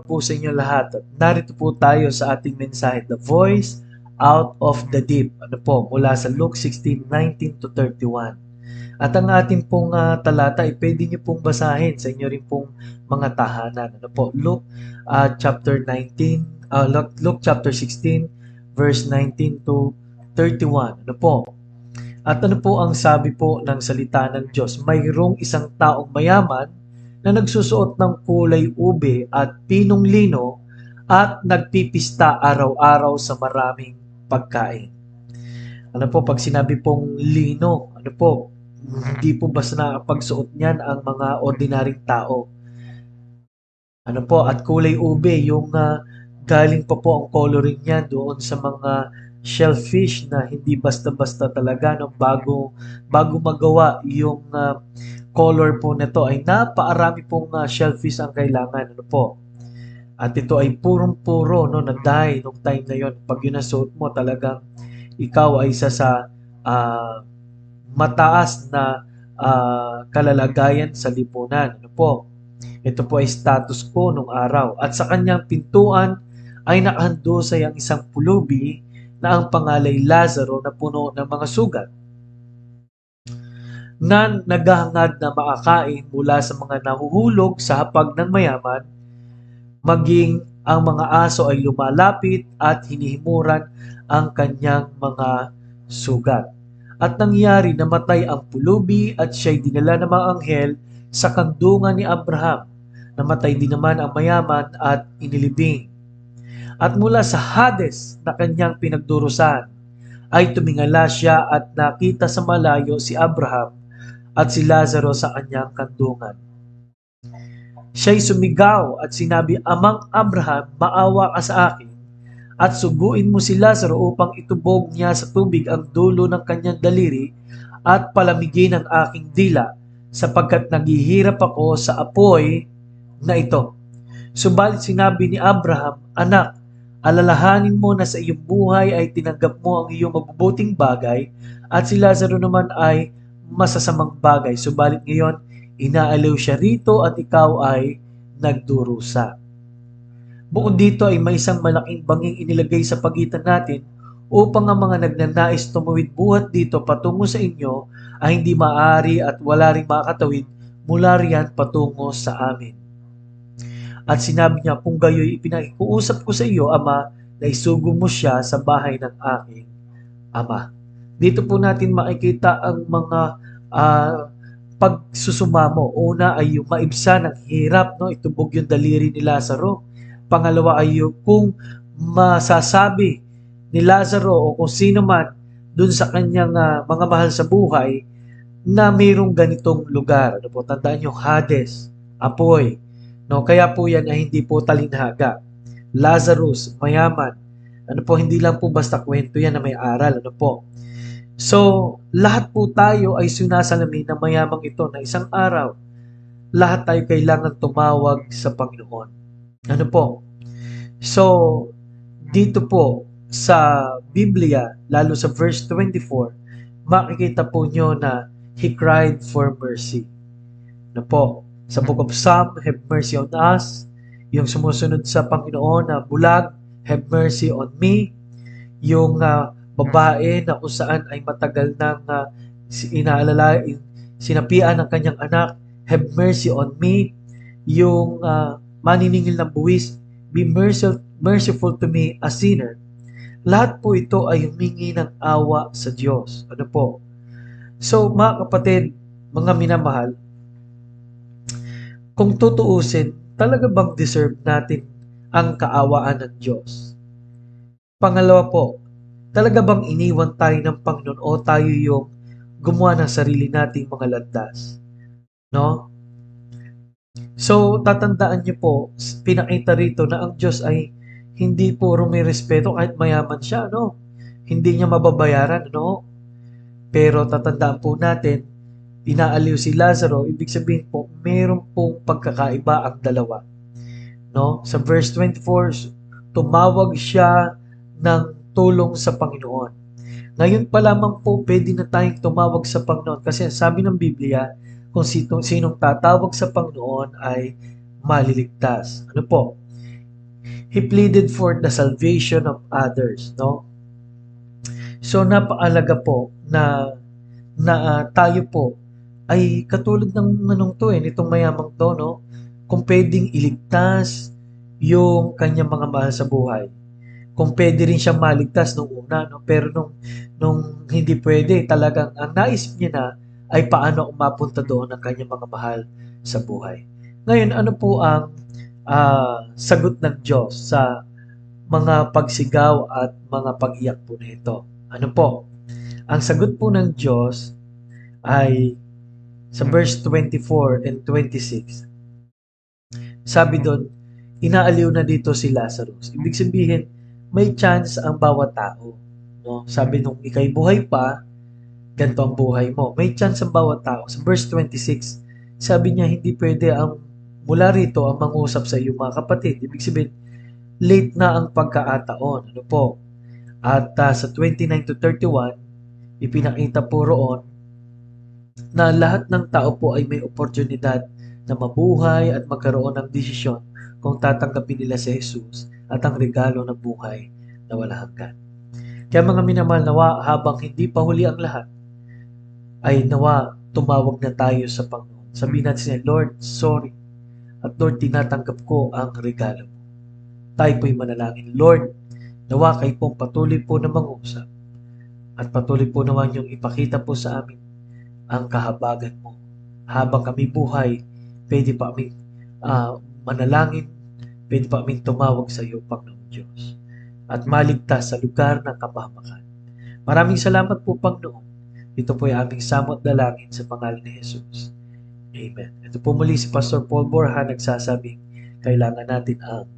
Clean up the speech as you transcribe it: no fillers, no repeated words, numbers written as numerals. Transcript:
po sa inyo lahat. At narito po tayo sa ating mensahe, The Voice Out of the Deep. Ano po, mula sa Luke 16:19 to 31. At ang ating pong talata ay pwede niyo pong basahin sa inyo rin pong mga tahanan. Ano po, chapter 19, Luke chapter 16, verse 19 to 31. Ano po? At ano po ang sabi po ng salita ng Diyos? Mayroong isang taong mayaman na nagsusuot ng kulay ube at pinong lino at nagpipista araw-araw sa maraming pagkain. Ano po, pag sinabi pong lino, ano po, hindi po basta nakapagsuot niyan ang mga ordinaryong tao. Ano po, at kulay ube, yung galing pa po ang coloring niyan doon sa mga shellfish na hindi basta-basta talaga no, bago magawa yung color po nito ay napaarami pong shellfish ang kailangan. Ano po? At ito ay purong-puro no, na dye nung time na yon. Pag yun nasuot mo, talagang ikaw ay isa sa mataas na kalalagayan sa lipunan. Ano po? Ito po ay status quo nung araw. At sa kanyang pintuan ay nakahandusay ang isang pulubi na ang pangalay Lazaro na puno ng mga sugat na naghahangad na makakain mula sa mga nahuhulog sa hapag ng mayaman, maging ang mga aso ay lumalapit at hinihimuran ang kanyang mga sugat. At nangyari namatay ang pulubi at siya'y dinala ng mga anghel sa kandungan ni Abraham. Namatay din naman ang mayaman at inilibing. At mula sa Hades na kanyang pinagdurusahan ay tumingala siya at nakita sa malayo si Abraham at si Lazaro sa kanyang kandungan. Siya'y sumigaw at sinabi, Amang Abraham, maawa ka sa akin at suguin mo si Lazaro upang itubog niya sa tubig ang dulo ng kanyang daliri at palamigin ang aking dila sapagkat naghihirap ako sa apoy na ito. Subalit sinabi ni Abraham, Anak, alalahanin mo na sa iyong buhay ay tinanggap mo ang iyong mabubuting bagay at si Lazaro naman ay masasamang bagay. Subalit ngayon, inaaliw siya rito at ikaw ay nagdurusa. Bukod dito ay may isang malaking banging inilagay sa pagitan natin upang ang mga nagnanais tumawid buhat dito patungo sa inyo ay hindi maaari at wala ring makakatawid mula riyan patungo sa amin. At sinabi niya, kung gayo'y ipinakiusap ko sa iyo, Ama, na isugo mo siya sa bahay ng aking Ama. Dito po natin makikita ang mga pagsusumamo. Una ay yung maibsa ng hirap, no? Itubog yung daliri ni Lazaro. Pangalawa ay yung kung masasabi ni Lazaro o kung sino man dun sa kanyang mga mahal sa buhay na mayroong ganitong lugar. Ano po, tandaan nyo, Hades, apoy. No, kaya po yan ay hindi po talinhaga. Lazarus, mayaman. Ano po, hindi lang po basta kwento yan na may aral. Ano po? So, lahat po tayo ay sinasalamin na mayamang ito na isang araw, lahat tayo kailangan tumawag sa Panginoon. Ano po? So, dito po sa Biblia, lalo sa verse 24, makikita po nyo na He cried for mercy. Ano po? Sa Book of Psalm, have mercy on us. Yung sumusunod sa Panginoon na bulag, have mercy on me. Yung babae na kung saan ay matagal nang sinapian ng kanyang anak, have mercy on me. Yung maniningil ng buwis, be merciful to me, a sinner. Lahat po ito ay humingi ng awa sa Diyos. Ano po? So, mga kapatid, mga minamahal, kung tutuusin, talaga bang deserve natin ang kaawaan ng Diyos? Pangalawa po, talaga bang iniwan tayo ng Panginoon o tayo yung gumawa ng sarili nating mga landas? No? So, tatandaan niyo po, pinakita rito na ang Diyos ay hindi puro may respeto kahit mayaman siya, no? Hindi niya mababayaran, no? Pero tatandaan po natin, inaaliw si Lazaro, ibig sabihin po, meron pong pagkakaiba ang dalawa. No? Sa verse 24, tumawag siya ng tulong sa Panginoon. Ngayon pa lamang po, pwede na tayong tumawag sa Panginoon kasi sabi ng Biblia, kung sinong tatawag sa Panginoon ay maliligtas. Ano po? He pleaded for the salvation of others, no? So napaalaga po na tayo po ay katulad ng nanong to nitong mayamang to, no? Kung pwedeng iligtas yung kanyang mga mahal sa buhay. Kung pwede rin siyang maligtas nung una, no? Pero nung hindi pwede, talagang ang naisip niya na ay paano mapunta doon ang kanyang mga mahal sa buhay. Ngayon, ano po ang sagot ng Diyos sa mga pagsigaw at mga pag-iyak po nito? Ano po? Ang sagot po ng Diyos ay sa verse 24 and 26. Sabi doon, inaaliw na dito si Lazarus. Ibig sabihin, may chance ang bawat tao. No? Sabi nung ikay buhay pa, ganito ang buhay mo. May chance ang bawat tao. Sa verse 26, sabi niya, hindi pwede ang mula rito ang mangusap sa iyo mga kapatid. Ibig sabihin, late na ang pagkakataon. Ano po? At sa 29 to 31, ipinakita po roon na lahat ng tao po ay may oportunidad na mabuhay at magkaroon ng desisyon kung tatanggapin nila si Jesus at ang regalo ng buhay na walang hanggan. Kaya mga minamahal, nawa habang hindi pa huli ang lahat, ay nawa tumawag na tayo sa Panginoon. Sabihin natin siya, Lord, sorry. At Lord, tinatanggap ko ang regalo mo. Tayo po'y manalangin. Lord, nawa kayo pong patuloy po na mangusap at patuloy po naman yung ipakita po sa amin ang kahabagan mo. Habang kami buhay, pwede pa kami manalangin, pwede pa kami tumawag sa iyo, Panginoon Diyos, at maligtas sa lugar ng kapahamakan. Maraming salamat po, Panginoon. Ito po ay aming samot dalangin sa pangalan ni Jesus. Amen. Ito po muli si Pastor Paul Borja nagsasabing, kailangan natin ang